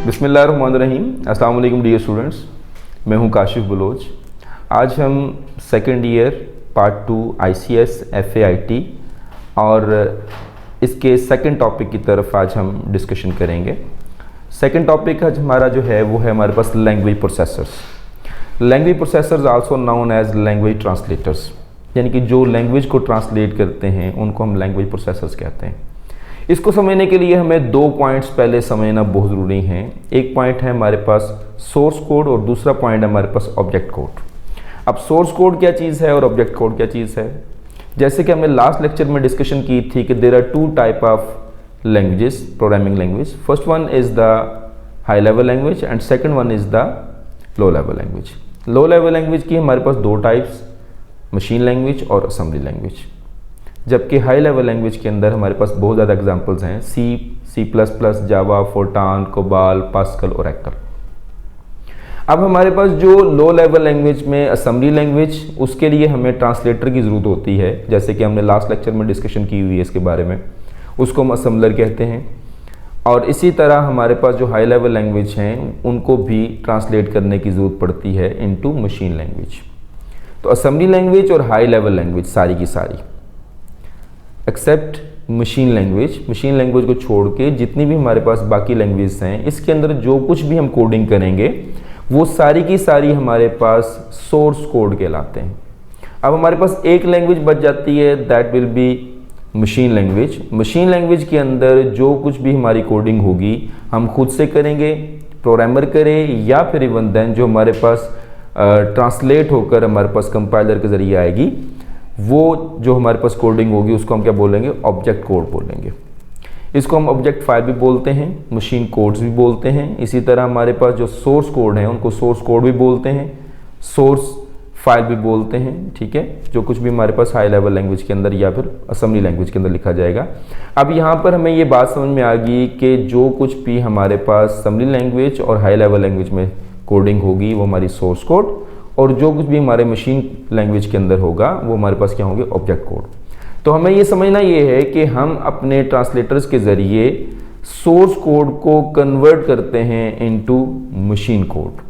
बिस्मिल्लाहिर्रहमानिर्रहीम। अस्सलाम वालेकुम डियर स्टूडेंट्स, मैं हूं काशिफ बलोच। आज हम second year part 2 ICS FAIT और इसके सेकंड टॉपिक की तरफ आज हम डिस्कशन करेंगे। सेकंड टॉपिक आज हमारा जो है वो है हमारे पास language processors. Language processors also known as language translators, यानी कि जो लैंग्वेज को ट्रांसलेट करते हैं उनको हम लैंग्वेज प्रोसेसर्स कहते हैं। इसको समझने के लिए हमें दो पॉइंट्स पहले समझना बहुत ज़रूरी हैं। एक पॉइंट है हमारे पास सोर्स कोड और दूसरा पॉइंट है हमारे पास ऑब्जेक्ट कोड। अब सोर्स कोड क्या चीज़ है और ऑब्जेक्ट कोड क्या चीज़ है, जैसे कि हमने लास्ट लेक्चर में डिस्कशन की थी कि there are two type of languages, programming language. First one is the high level language and second one is the low level language. Low level language की हमारे पास दो टाइप्स, मशीन लैंग्वेज और assembly language. जबकि high level language के अंदर हमारे पास बहुत ज़्यादा एग्जांपल्स हैं, C++, Java, Fortran, COBOL, Pascal, Oracle. अब हमारे पास जो लो लेवल लैंग्वेज में असेंबली लैंग्वेज, उसके लिए हमें ट्रांसलेटर की ज़रूरत होती है, जैसे कि हमने लास्ट लेक्चर में डिस्कशन की हुई है इसके बारे में, उसको हम असेंबलर कहते हैं। और इसी तरह हमारे पास जो हाई लेवल लैंग्वेज हैं उनको भी ट्रांसलेट करने की ज़रूरत पड़ती है इनटू मशीन लैंग्वेज। तो असेंबली लैंग्वेज और हाई लेवल लैंग्वेज सारी की सारी except machine language, machine language को छोड़ के जितनी भी हमारे पास बाकी लैंग्वेज हैं, इसके अंदर जो कुछ भी हम कोडिंग करेंगे वो सारी की सारी हमारे पास सोर्स कोड कहलाते हैं। अब हमारे पास एक लैंग्वेज बच जाती है, that will B machine language. Machine language के अंदर जो कुछ भी हमारी कोडिंग होगी हम खुद से करेंगे, प्रोग्रामर करें, या फिर इवन देन जो हमारे पास ट्रांसलेट होकर हमारे पास कंपाइलर के ज़रिए आएगी, वो जो हमारे पास कोडिंग होगी उसको हम क्या बोलेंगे, ऑब्जेक्ट कोड बोलेंगे। इसको हम ऑब्जेक्ट फाइल भी बोलते हैं, मशीन कोड्स भी बोलते हैं। इसी तरह हमारे पास जो सोर्स कोड हैं उनको सोर्स कोड भी बोलते हैं, सोर्स फाइल भी बोलते हैं। ठीक है, जो कुछ भी हमारे पास हाई लेवल लैंग्वेज के अंदर या फिर असेंबली लैंग्वेज के अंदर लिखा जाएगा। अब यहाँ पर हमें ये बात समझ में आ गई कि जो कुछ भी हमारे पास असेंबली लैंग्वेज और हाई लेवल लैंग्वेज में कोडिंग होगी वो हमारी सोर्स कोड, और जो कुछ भी हमारे मशीन लैंग्वेज के अंदर होगा वो हमारे पास क्या होंगे, ऑब्जेक्ट कोड। तो हमें ये समझना ये है कि हम अपने ट्रांसलेटर्स के ज़रिए सोर्स कोड को कन्वर्ट करते हैं इनटू मशीन कोड।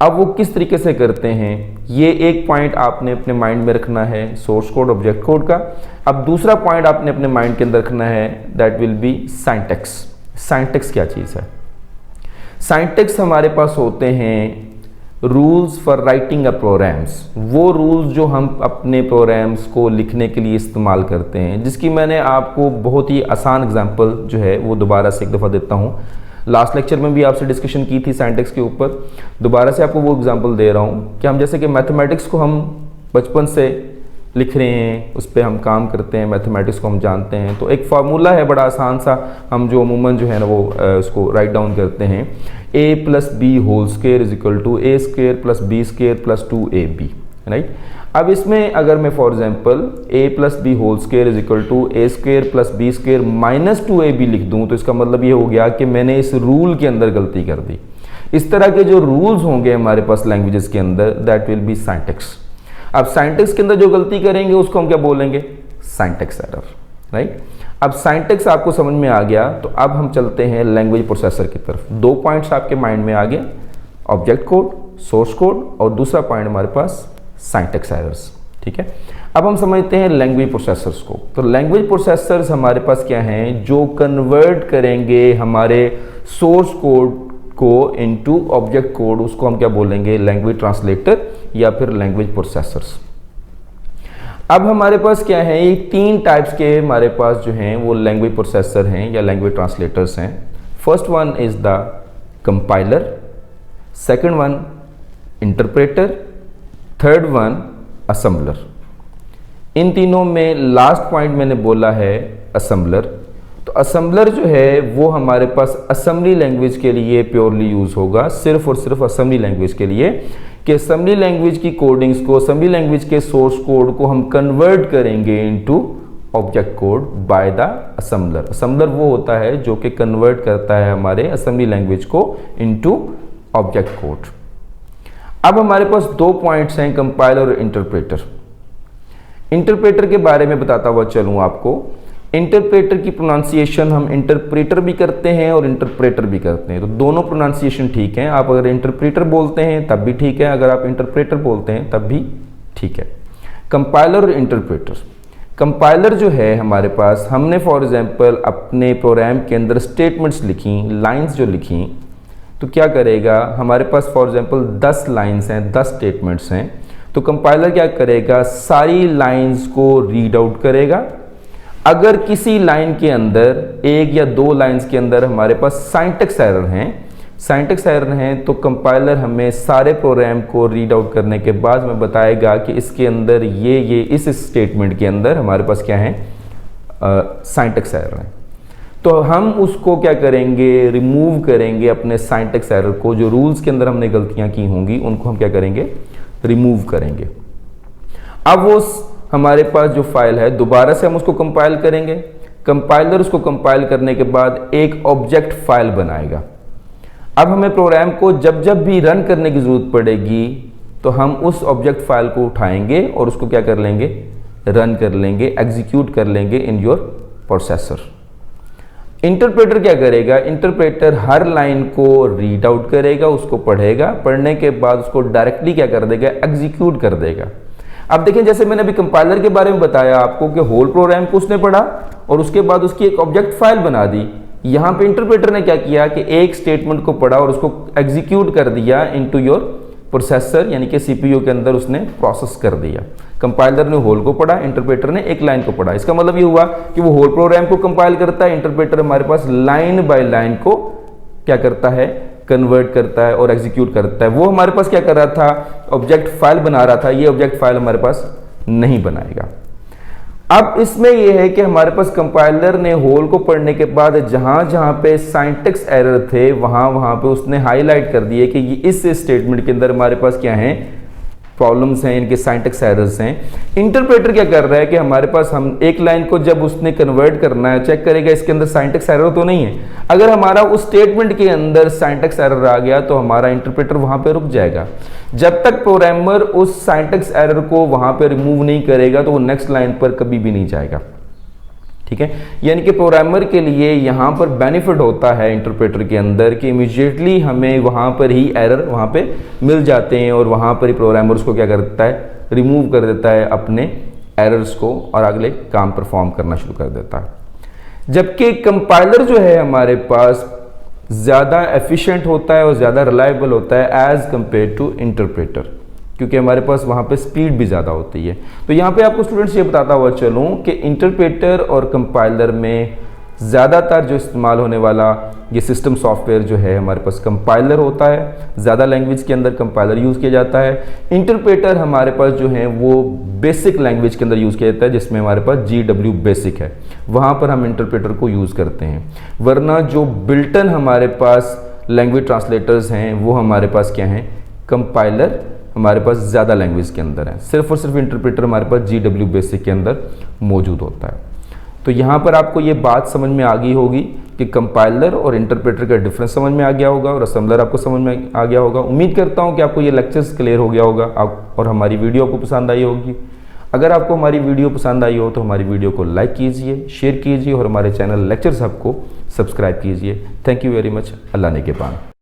अब वो किस तरीके से करते हैं, ये एक पॉइंट आपने अपने माइंड में रखना है, सोर्स कोड ऑब्जेक्ट कोड का। अब दूसरा पॉइंट आपने अपने माइंड के अंदर रखना है, that will be syntax. Syntax क्या चीज़ है? सिंटैक्स हमारे पास होते हैं rules for writing a programs, वो रूल्स जो हम अपने प्रोग्राम्स को लिखने के लिए इस्तेमाल करते हैं, जिसकी मैंने आपको बहुत ही आसान एग्जांपल जो है वो दोबारा से एक दफ़ा देता हूँ। लास्ट लेक्चर में भी आपसे डिस्कशन की थी सिंटैक्स के ऊपर, दोबारा से आपको वो एग्जांपल दे रहा हूँ कि हम जैसे कि मैथमेटिक्स को हम बचपन से लिख रहे हैं, उस पर हम काम करते हैं, मैथमेटिक्स को हम जानते हैं। तो एक फार्मूला है बड़ा आसान सा, हम जो अमूमन जो है ना वो उसको राइट डाउन करते हैं, a+b² is equal to a² + b² + 2ab, right. अब इसमें अगर मैं for example a+b² is equal to a² + b² - 2ab लिख दूं, तो इसका मतलब ये हो गया कि मैंने इस रूल के अंदर गलती कर दी। इस तरह के जो रूल्स होंगे हमारे पास लैंग्वेजेस के अंदर, दैट विल बी सिंटैक्स। अब सिंटैक्स के अंदर जो गलती करेंगे उसको हम क्या बोलेंगे, सिंटैक्स एरर, राइट। अब सिंटैक्स आपको समझ में आ गया, तो अब हम चलते हैं लैंग्वेज प्रोसेसर की तरफ। दो पॉइंट्स आपके माइंड में आ गए, ऑब्जेक्ट कोड, सोर्स कोड, और दूसरा पॉइंट हमारे पास सिंटैक्स एरर्स। ठीक है, अब हम समझते हैं लैंग्वेज प्रोसेसर्स को। तो लैंग्वेज प्रोसेसर्स हमारे पास क्या हैं, जो कन्वर्ट करेंगे हमारे सोर्स कोड को इनटू ऑब्जेक्ट कोड, उसको हम क्या बोलेंगे, लैंग्वेज ट्रांसलेटर या फिर लैंग्वेज प्रोसेसर्स। अब हमारे पास क्या है, ये तीन टाइप्स के हमारे पास जो हैं वो लैंग्वेज प्रोसेसर हैं या लैंग्वेज ट्रांसलेटर्स हैं। First one is the compiler, second one interpreter, third one assembler. इन तीनों में लास्ट पॉइंट मैंने बोला है असेंबलर। तो असेंबलर जो है वो हमारे पास असेंबली लैंग्वेज के लिए प्योरली यूज़ होगा, सिर्फ और सिर्फ असेंबली लैंग्वेज के लिए, कि असेंबली लैंग्वेज की कोडिंग्स को, असेंबली लैंग्वेज के सोर्स कोड को हम कन्वर्ट करेंगे into object code by the assembler. Assembler वो होता है जो कि कन्वर्ट करता है हमारे असेंबली लैंग्वेज को इनटू ऑब्जेक्ट कोड। अब हमारे पास दो पॉइंट्स हैं, कंपाइलर और इंटरप्रेटर। इंटरप्रेटर के बारे में बताता हुआ चलूँ आपको। इंटरप्रेटर की प्रोनाउंसिएशन हम इंटरप्रेटर भी करते हैं और इंटरप्रेटर भी करते हैं, तो दोनों प्रोनाउंसिएशन ठीक है। आप अगर इंटरप्रेटर बोलते हैं तब भी ठीक है, अगर आप इंटरप्रेटर बोलते हैं तब भी ठीक है। कंपाइलर और इंटरप्रेटर। कंपाइलर जो है हमारे पास, हमने फॉर एग्जांपल अपने प्रोग्राम के अंदर स्टेटमेंट्स लिखी, लाइंस जो लिखी, तो क्या करेगा, हमारे पास फॉर एग्जांपल 10 लाइंस हैं, 10 स्टेटमेंट्स हैं, तो कंपाइलर क्या करेगा, सारी लाइंस को रीड आउट करेगा। अगर किसी लाइन के अंदर, एक या दो लाइंस के अंदर हमारे पास सिंटैक्स एरर हैं, तो कंपाइलर हमें सारे प्रोग्राम को रीड आउट करने के बाद हमें बताएगा कि इसके अंदर ये इस स्टेटमेंट के अंदर हमारे पास क्या है, सिंटैक्स एरर है। तो हम उसको क्या करेंगे, रिमूव करेंगे अपने सिंटैक्स एरर को, जो रूल्स के अंदर हमने गलतियां की होंगी उनको हम क्या करेंगे, रिमूव करेंगे। अब वो हमारे पास जो फाइल है दोबारा से हम उसको कंपाइल करेंगे। कंपाइलर उसको कंपाइल करने के बाद एक ऑब्जेक्ट फाइल बनाएगा। अब हमें प्रोग्राम को जब जब भी रन करने की जरूरत पड़ेगी तो हम उस ऑब्जेक्ट फाइल को उठाएंगे और उसको क्या कर लेंगे, रन कर लेंगे, एग्जीक्यूट कर लेंगे इन योर प्रोसेसर। इंटरप्रेटर क्या करेगा, इंटरप्रेटर हर लाइन को रीड आउट करेगा, उसको पढ़ेगा, पढ़ने के बाद उसको डायरेक्टली क्या कर देगा, एग्जीक्यूट कर देगा। अब देखें, जैसे मैंने अभी कंपाइलर के बारे में बताया आपको कि होल प्रोग्राम को उसने पढ़ा और उसके बाद उसकी एक ऑब्जेक्ट फाइल बना दी। यहाँ पे इंटरप्रेटर ने क्या किया कि एक स्टेटमेंट को पढ़ा और उसको एग्जीक्यूट कर दिया इनटू योर प्रोसेसर, यानी कि सीपीयू के अंदर उसने प्रोसेस कर दिया। कंपाइलर ने होल को पढ़ा, इंटरप्रेटर ने एक लाइन को पढ़ा। इसका मतलब ये हुआ कि वो होल प्रोग्राम को कंपाइल करता है, इंटरप्रेटर हमारे पास लाइन बाय लाइन को क्या करता है, कन्वर्ट करता है और एग्जीक्यूट करता है। वो हमारे पास क्या कर रहा था, ऑब्जेक्ट फाइल बना रहा था, ये ऑब्जेक्ट फाइल हमारे पास नहीं बनाएगा। अब इसमें यह है कि हमारे पास कंपाइलर ने होल को पढ़ने के बाद जहां जहां पे सिंटैक्स एरर थे वहां पे उसने हाईलाइट कर दिए कि ये इस स्टेटमेंट के अंदर हमारे पास क्या है, प्रॉब्लम्स हैं, इनके सिंटैक्स एरर्स हैं। इंटरप्रेटर क्या कर रहा है कि हमारे पास हम एक लाइन को जब उसने कन्वर्ट करना है, चेक करेगा इसके अंदर सिंटैक्स एरर तो नहीं है। अगर हमारा उस स्टेटमेंट के अंदर सिंटैक्स एरर आ गया तो हमारा इंटरप्रेटर वहां पे रुक जाएगा। जब तक प्रोग्रामर उस सिंटैक्स एरर को वहां पे रिमूव नहीं करेगा तो वो नेक्स्ट लाइन पर कभी भी नहीं जाएगा। ठीक है, यानी कि प्रोग्रामर के लिए यहाँ पर बेनिफिट होता है इंटरप्रेटर के अंदर कि इमीडिएटली हमें वहाँ पर ही एरर वहाँ पे मिल जाते हैं और वहाँ पर ही प्रोग्रामर उसको क्या कर देता है, रिमूव कर देता है अपने एरर्स को और अगले काम परफॉर्म करना शुरू कर देता है। जबकि कंपाइलर जो है हमारे पास ज़्यादा एफिशिएंट होता है और ज़्यादा रिलायबल होता है एज़ कम्पेयर टू इंटरप्रेटर, क्योंकि हमारे पास वहाँ पे स्पीड भी ज़्यादा होती है। तो यहाँ पे आपको स्टूडेंट्स ये बताता हुआ चलूँ कि इंटरप्रेटर और कंपाइलर में ज़्यादातर जो इस्तेमाल होने वाला ये सिस्टम सॉफ्टवेयर जो है हमारे पास कंपाइलर होता है। ज़्यादा लैंग्वेज के अंदर कंपाइलर यूज़ किया जाता है। इंटरप्रेटर हमारे पास जो है वो बेसिक लैंग्वेज के अंदर यूज़ किया जाता है, जिसमें हमारे पास GW बेसिक है, वहाँ पर हम इंटरप्रेटर को यूज़ करते हैं। वरना जो बिल्टन हमारे पास लैंग्वेज ट्रांसलेटर्स हैं वो हमारे पास क्या हैं, कंपाइलर हमारे पास ज़्यादा लैंग्वेज के अंदर है। सिर्फ और सिर्फ इंटरप्रेटर हमारे पास GW बेसिक के अंदर मौजूद होता है। तो यहाँ पर आपको ये बात समझ में आ गई होगी कि कंपाइलर और इंटरप्रेटर का डिफरेंस समझ में आ गया होगा और असेंबलर आपको समझ में आ गया होगा। उम्मीद करता हूँ कि आपको ये लेक्चर्स क्लियर हो गया होगा और हमारी वीडियो आपको पसंद आई होगी। अगर आपको हमारी वीडियो पसंद आई हो तो हमारी वीडियो को लाइक कीजिए, शेयर कीजिए और हमारे चैनल लेक्चर्स हब को सब्सक्राइब कीजिए। Thank you very much. अल्लाह ने के पान।